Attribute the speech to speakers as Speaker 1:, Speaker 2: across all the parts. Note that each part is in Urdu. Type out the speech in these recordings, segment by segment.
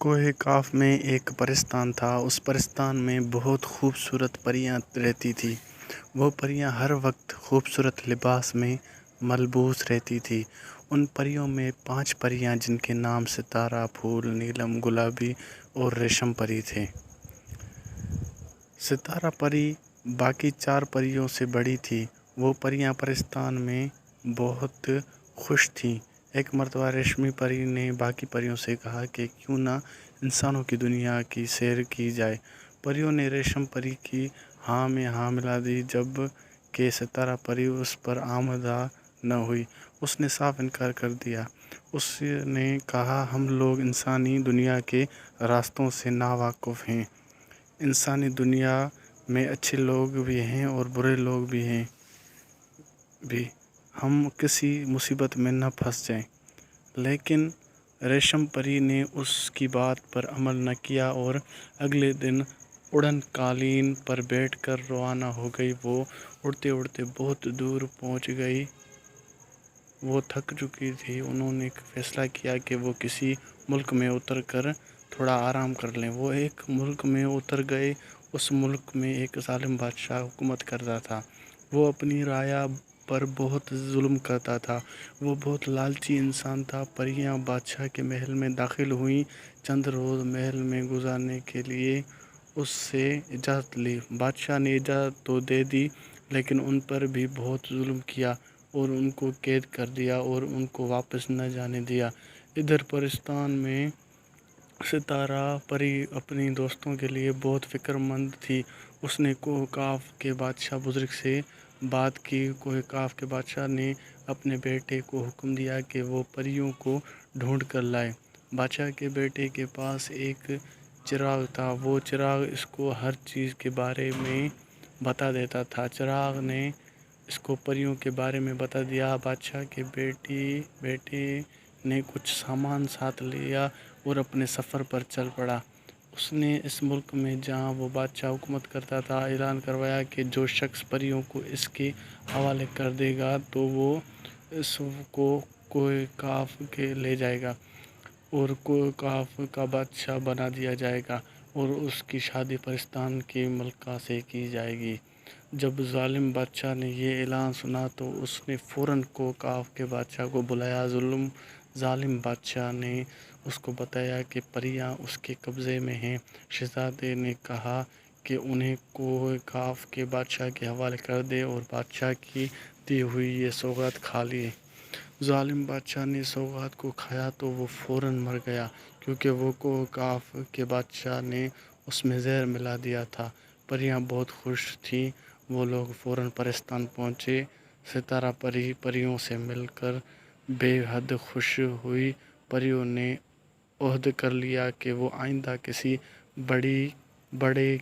Speaker 1: کوہ کاف میں ایک پرستان تھا۔ اس پرستان میں بہت خوبصورت پریاں رہتی تھیں۔ وہ پریاں ہر وقت خوبصورت لباس میں ملبوس رہتی تھیں۔ ان پریوں میں 5 پریاں جن کے نام ستارہ، پھول، نیلم، گلابی اور ریشم پری تھے۔ ستارہ پری باقی 4 پریوں سے بڑی تھی۔ وہ پریاں پرستان میں بہت خوش تھیں۔ ایک مرتبہ ریشمی پری نے باقی پریوں سے کہا کہ کیوں نہ انسانوں کی دنیا کی سیر کی جائے۔ پریوں نے ریشم پری کی ہاں میں ہاں ملا دی، جب کہ ستارہ پری اس پر آمادہ نہ ہوئی۔ اس نے صاف انکار کر دیا۔ اس نے کہا ہم لوگ انسانی دنیا کے راستوں سے ناواقف ہیں۔ انسانی دنیا میں اچھے لوگ بھی ہیں اور برے لوگ بھی ہیں ہم کسی مصیبت میں نہ پھنس جائیں۔ لیکن ریشم پری نے اس کی بات پر عمل نہ کیا اور اگلے دن اڑن قالین پر بیٹھ کر روانہ ہو گئی۔ وہ اڑتے اڑتے بہت دور پہنچ گئی۔ وہ تھک چکی تھی۔ انہوں نے فیصلہ کیا کہ وہ کسی ملک میں اتر کر تھوڑا آرام کر لیں۔ وہ ایک ملک میں اتر گئے۔ اس ملک میں ایک ظالم بادشاہ حکومت کرتا تھا۔ وہ اپنی رعایا پر بہت ظلم کرتا تھا۔ وہ بہت لالچی انسان تھا۔ پریاں بادشاہ کے محل میں داخل ہوئیں۔ چند روز محل میں گزارنے کے لیے اس سے اجازت لی۔ بادشاہ نے اجازت تو دے دی، لیکن ان پر بھی بہت ظلم کیا اور ان کو قید کر دیا اور ان کو واپس نہ جانے دیا۔ ادھر پرستان میں ستارہ پری اپنی دوستوں کے لیے بہت فکر مند تھی۔ اس نے کوہ کاف کے بادشاہ بزرگ سے بات کی۔ کوہ کاف کے بادشاہ نے اپنے بیٹے کو حکم دیا کہ وہ پریوں کو ڈھونڈ کر لائے۔ بادشاہ کے بیٹے کے پاس ایک چراغ تھا۔ وہ چراغ اس کو ہر چیز کے بارے میں بتا دیتا تھا۔ چراغ نے اس کو پریوں کے بارے میں بتا دیا۔ بادشاہ کے بیٹے نے کچھ سامان ساتھ لیا اور اپنے سفر پر چل پڑا۔ اس نے اس ملک میں جہاں وہ بادشاہ حکومت کرتا تھا اعلان کروایا کہ جو شخص پریوں کو اس کے حوالے کر دے گا تو وہ اس کو کوہ کاف کے لے جائے گا اور کوہ کاف کا بادشاہ بنا دیا جائے گا اور اس کی شادی پرستان کی ملکہ سے کی جائے گی۔ جب ظالم بادشاہ نے یہ اعلان سنا تو اس نے فوراً کوہ کاف کے بادشاہ کو بلایا۔ ظالم بادشاہ نے اس کو بتایا کہ پریاں اس کے قبضے میں ہیں۔ شہزادے نے کہا کہ انہیں کوہ کاف کے بادشاہ کے حوالے کر دے اور بادشاہ کی دی ہوئی یہ سوغات کھا لے۔ ظالم بادشاہ نے سوغات کو کھایا تو وہ فوراً مر گیا، کیونکہ وہ کوہ کاف کے بادشاہ نے اس میں زہر ملا دیا تھا۔ پریاں بہت خوش تھیں۔ وہ لوگ فوراً پرستان پہنچے۔ ستارہ پری پریوں سے مل کر بے حد خوش ہوئی۔ پریوں نے عہد کر لیا کہ وہ آئندہ کسی بڑے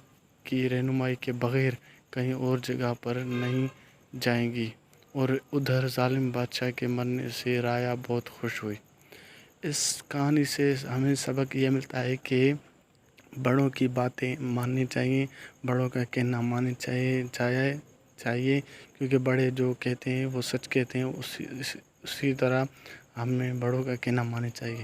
Speaker 1: کی رہنمائی کے بغیر کہیں اور جگہ پر نہیں جائیں گی، اور ادھر ظالم بادشاہ کے مرنے سے رعایا بہت خوش ہوئی۔ اس کہانی سے ہمیں سبق یہ ملتا ہے کہ بڑوں کی باتیں ماننی چاہیے، بڑوں کا کہنا ماننا چاہیے، کیونکہ بڑے جو کہتے ہیں وہ سچ کہتے ہیں۔ اسی طرح ہمیں بڑوں کا کہنا ماننا چاہیے۔